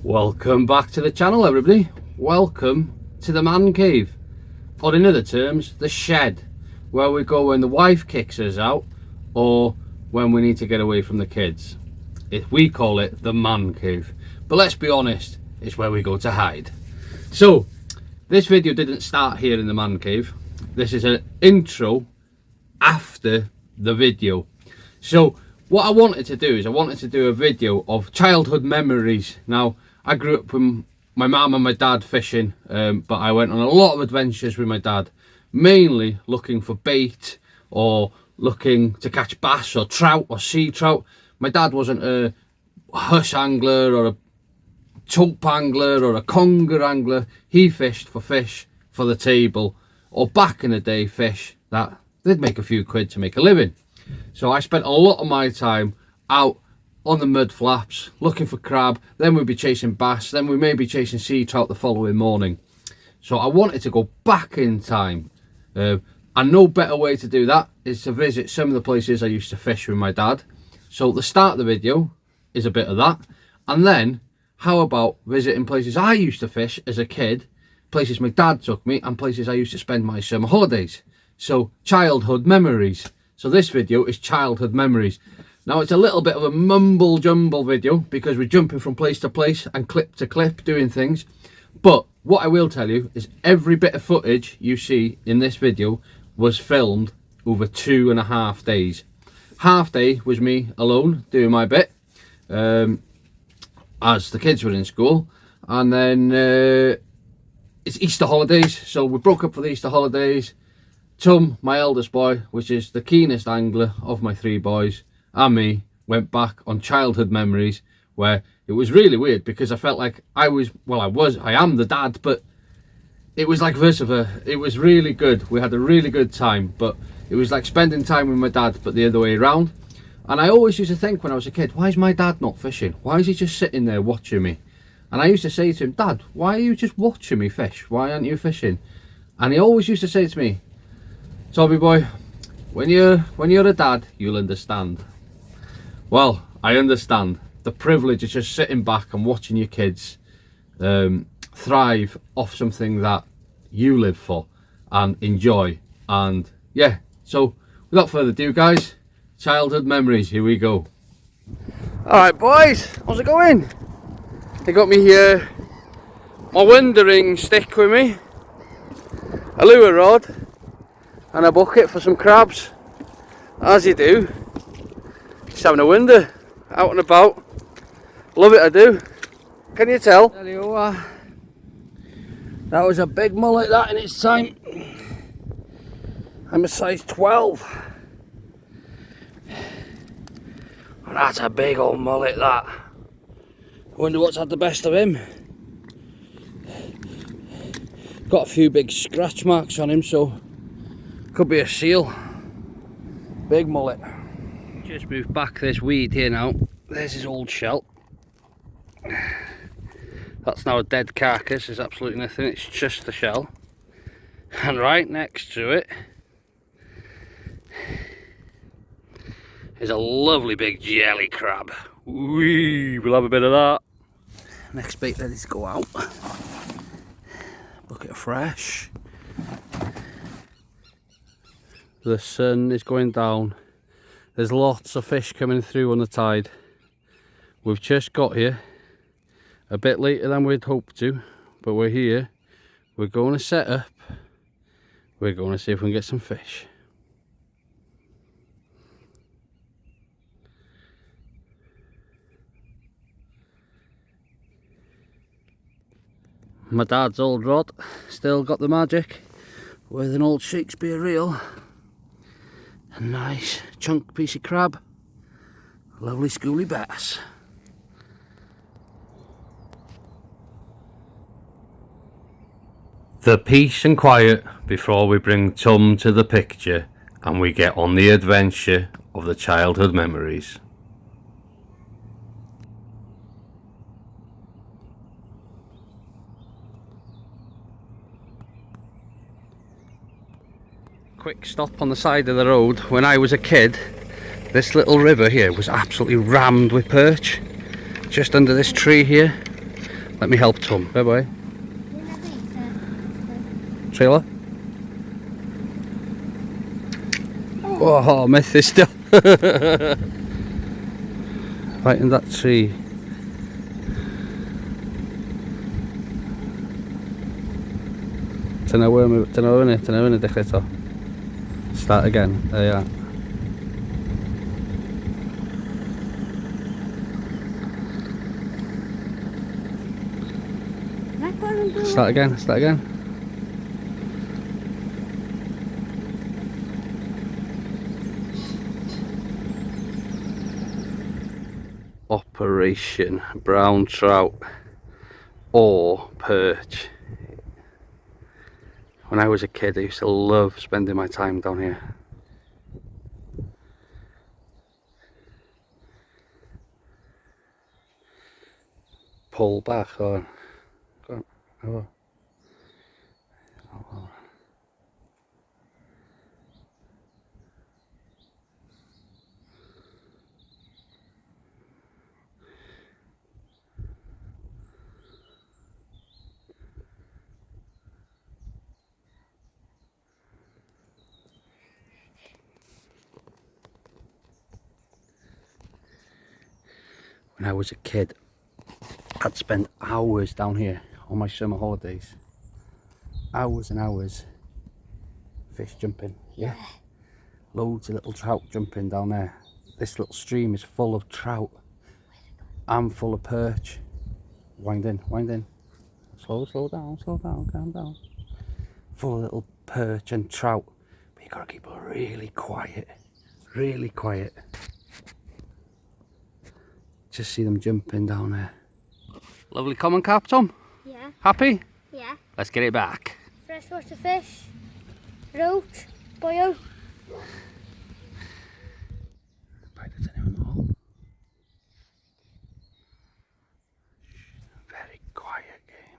Welcome back to the channel, everybody. Welcome to the man cave, or in other terms, the shed, where we go when the wife kicks us out or when we need to get away from the kids. We call it the man cave, but let's be honest, it's where we go to hide. So this video didn't start here in the man cave. This is an intro after the video. So what I wanted to do is I wanted to do a video of childhood memories. Now, I grew up with my mum and my dad fishing, but I went on a lot of adventures with my dad, mainly looking for bait or looking to catch bass or trout or sea trout. My dad wasn't a hush angler or a taupe angler or a conger angler. He fished for fish for the table, or back in the day, fish that they'd make a few quid to make a living. So I spent a lot of my time out on the mud flaps looking for crab, then we'd be chasing bass, then we may be chasing sea trout the following morning. So I wanted to go back in time, and no better way to do that is to visit some of the places I used to fish with my dad. So the start of the video is a bit of that, and then how about visiting places I used to fish as a kid, places my dad took me, and places I used to spend my summer holidays. So childhood memories. So this video is childhood memories. Now it's a little bit of a mumble jumble video because we're jumping from place to place and clip to clip doing things. But what I will tell you is every bit of footage you see in this video was filmed over 2.5 days. Half day was me alone doing my bit as the kids were in school, and then it's Easter holidays, so we broke up for the Easter holidays. Tom, my eldest boy, which is the keenest angler of my 3 boys, and me went back on childhood memories, where it was really weird because I felt like I am the dad, but it was like vice versa. It was really good. We had a really good time, but it was like spending time with my dad, but the other way around. And I always used to think when I was a kid, why is my dad not fishing? Why is he just sitting there watching me? And I used to say to him, Dad, why are you just watching me fish? Why aren't you fishing? And he always used to say to me, Tommy boy, when you're a dad, you'll understand. Well, I understand. The privilege of just sitting back and watching your kids thrive off something that you live for and enjoy. And yeah, so without further ado, guys, childhood memories, here we go. Alright boys, how's it going? I got me here, my wandering stick with me, a lure rod and a bucket for some crabs, as you do. Just having a wander, out and about. Love it, I do. Can you tell? Tell you what, that was a big mullet that in its time. I'm a size 12. And that's a big old mullet that. I wonder what's had the best of him. Got a few big scratch marks on him, so could be a seal. Big mullet. Just moved back this weed here now. There's his old shell. That's now a dead carcass. There's absolutely nothing, it's just the shell. And right next to it is a lovely big jelly crab. Whee, we'll have a bit of that. Next bait ready to go out. Bucket of fresh. The sun is going down. There's lots of fish coming through on the tide. We've just got here a bit later than we'd hoped to, but we're here. We're going to set up. We're going to see if we can get some fish. My dad's old rod still got the magic with an old Shakespeare reel. A nice chunk piece of crab, lovely schooly bass. The peace and quiet before we bring Tom to the picture and we get on the adventure of the childhood memories. Quick stop on the side of the road. When I was a kid, this little river here was absolutely rammed with perch. Just under this tree here, Let me help Tom. Bye bye. Trailer. Oh, missed this still. Right in that tree. Dyna fyny dechrau to. Start again. There you are. Start again. Operation brown trout or perch. When I was a kid, I used to love spending my time down here. Pull back on. Go on. Oh. Oh. When I was a kid, I'd spend hours down here on my summer holidays. Hours and hours. Fish jumping, yeah. Loads of little trout jumping down there. This little stream is full of trout and full of perch. Wind in. Slow down, calm down. Full of little perch and trout. But you gotta keep it really quiet. Just see them jumping down there. Lovely common carp, Tom? Yeah. Happy? Yeah. Let's get it back. Freshwater fish, roach, boil. Very quiet game.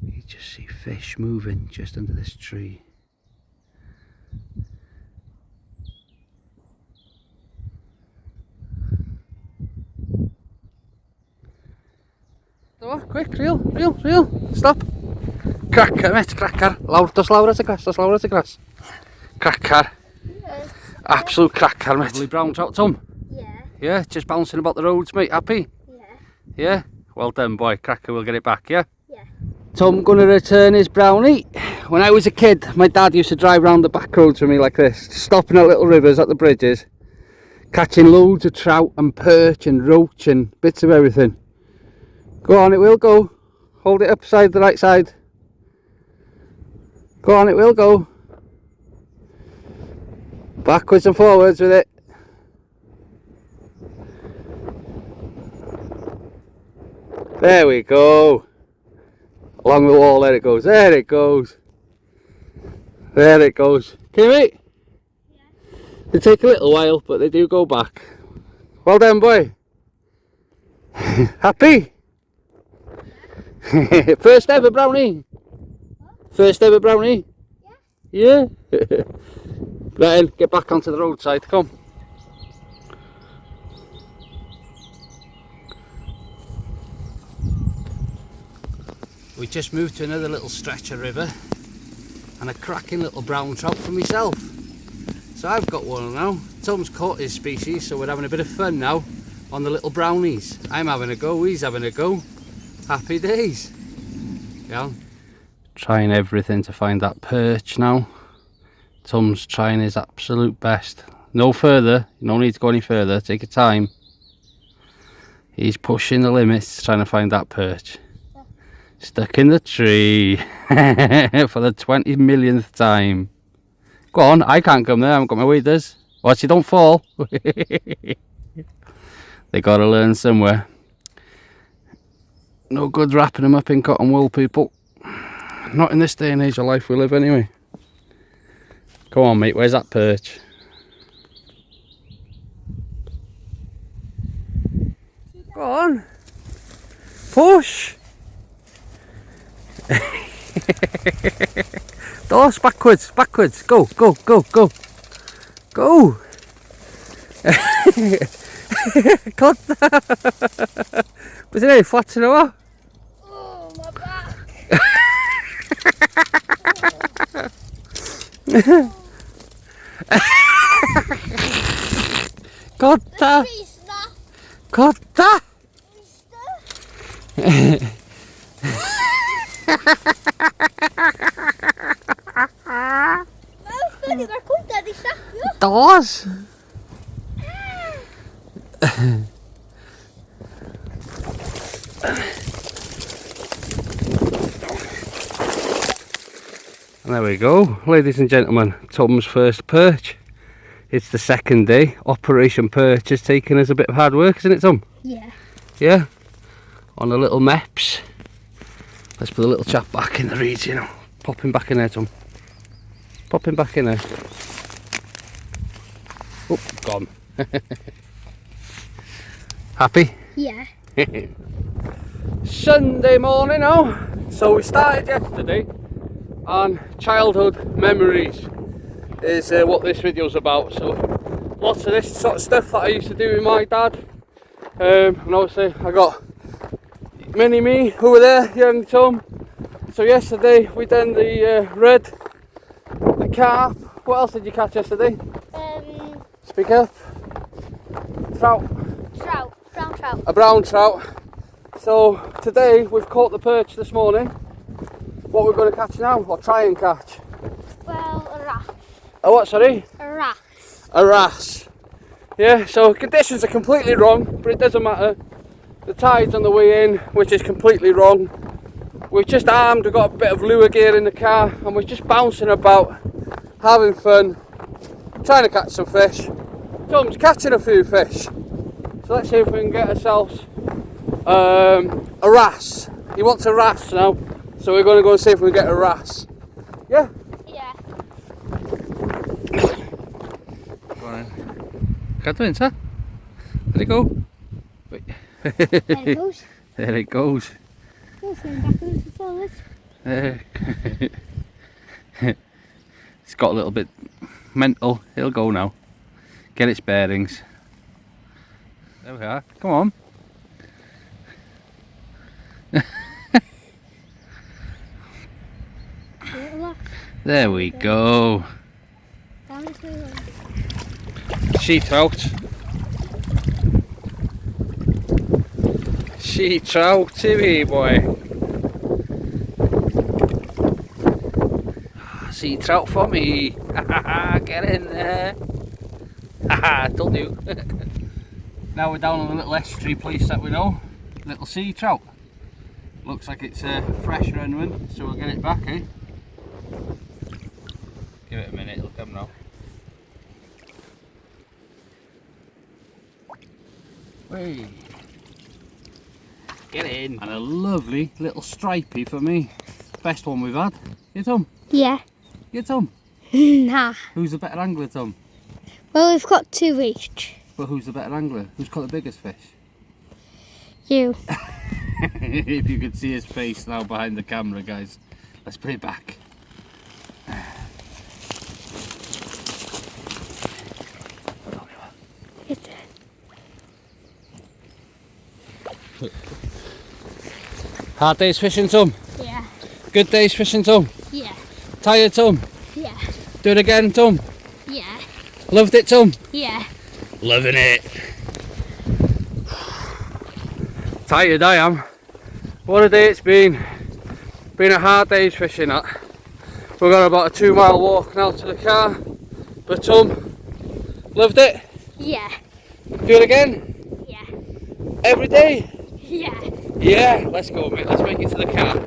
You just see fish moving just under this tree. Oh, quick, reel, stop. Cracker, mate, cracker. Dos lawr at y gras. Cracker. Absolute cracker, mate. Lovely brown trout, Tom. Yeah. Yeah, just bouncing about the roads, mate. Happy? Yeah. Yeah? Well done, boy. Cracker will get it back, yeah? Yeah. Tom gonna return his brownie. When I was a kid, my dad used to drive round the back roads with me like this, stopping at little rivers, at the bridges, catching loads of trout and perch and roach and bits of everything. Go on, it will go. Hold it upside the right side. Go on, it will go. Backwards and forwards with it. There we go. Along the wall, there it goes. There it goes. Can you wait? Yeah. They take a little while, but they do go back. Well done, boy. Happy? First ever brownie? What? First ever brownie? Yeah. Yeah? Right then, get back onto the roadside, come. We just moved to another little stretch of river and a cracking little brown trout for myself. So I've got one now. Tom's caught his species, so we're having a bit of fun now on the little brownies. I'm having a go, he's having a go. Happy days. Yeah. Trying everything to find that perch now. Tom's trying his absolute best. No further, no need to go any further, take your time. He's pushing the limits trying to find that perch. Stuck in the tree for the 20 millionth time. Go on, I can't come there, I haven't got my waders. Watch you don't fall. They gotta learn somewhere. No good wrapping them up in cotton wool, people. Not in this day and age of life we live anyway. Come on, mate, where's that perch? Go on. Push. Doors, backwards, backwards. Go, go, go, go. Go. Cut that. Was it flat in a what? Oh, my back. Cut that. Cut that. Doors. And there we go, ladies and gentlemen, Tom's first perch. It's the second day. Operation Perch has taken us a bit of hard work, isn't it, Tom? Yeah. Yeah? On the little maps. Let's put the little chap back in the reeds, you know. Pop him back in there, Tom. Pop him back in there. Oh, gone. Happy? Yeah. Sunday morning now. So we started yesterday, and childhood memories is what this video's about. So lots of this sort of stuff that I used to do with my dad. And obviously I got mini me who were there, young Tom. So yesterday we done the red, the carp. What else did you catch yesterday? Speak up. Trout. Trout. Brown trout. A brown trout. So today we've caught the perch this morning. What we're going to catch now, or try and catch? Well, a rat. A what, sorry? A rat. A wrasse. Yeah, so conditions are completely wrong, but it doesn't matter. The tide's on the way in, which is completely wrong. We've just armed, we've got a bit of lure gear in the car, and we're just bouncing about, having fun, trying to catch some fish. Tom's catching a few fish. So let's see if we can get ourselves a wrasse. He wants a wrasse now, so we're going to go and see if we can get a wrasse. Yeah? Yeah. Go on then. Cadwyn, sir. There it go. Wait. There it goes. There it goes. Go swim backwards and forwards. It's got a little bit mental. It'll go now. Get its bearings. There we are. Come on. There we go. Down this way. She trout. She trout, TV boy. Sea trout for me. Get in there. Told you. Now we're down on a little estuary place that we know. Little sea trout. Looks like it's a fresh run, so we'll get it back, eh? Give it a minute, it'll come now. Hey. Get in. And a lovely little stripey for me. Best one we've had. Yeah, Tom? Yeah. Yeah, Tom? Nah. Who's the better angler, Tom? Well, we've got two each. But who's the better angler? Who's caught the biggest fish? You. If you could see his face now behind the camera, guys. Let's put it back. Hard days fishing, Tom? Yeah. Good days fishing, Tom? Yeah. Tired, Tom? Yeah. Do it again, Tom? Yeah. Loved it, Tom? Yeah. Loving it. Tired I am. What a day it's been. Been a hard day's fishing that. We've got about a 2 mile walk now to the car. But Tom, loved it? Yeah. Do it again? Yeah. Every day? Yeah. Yeah, let's go mate, let's make it to the car.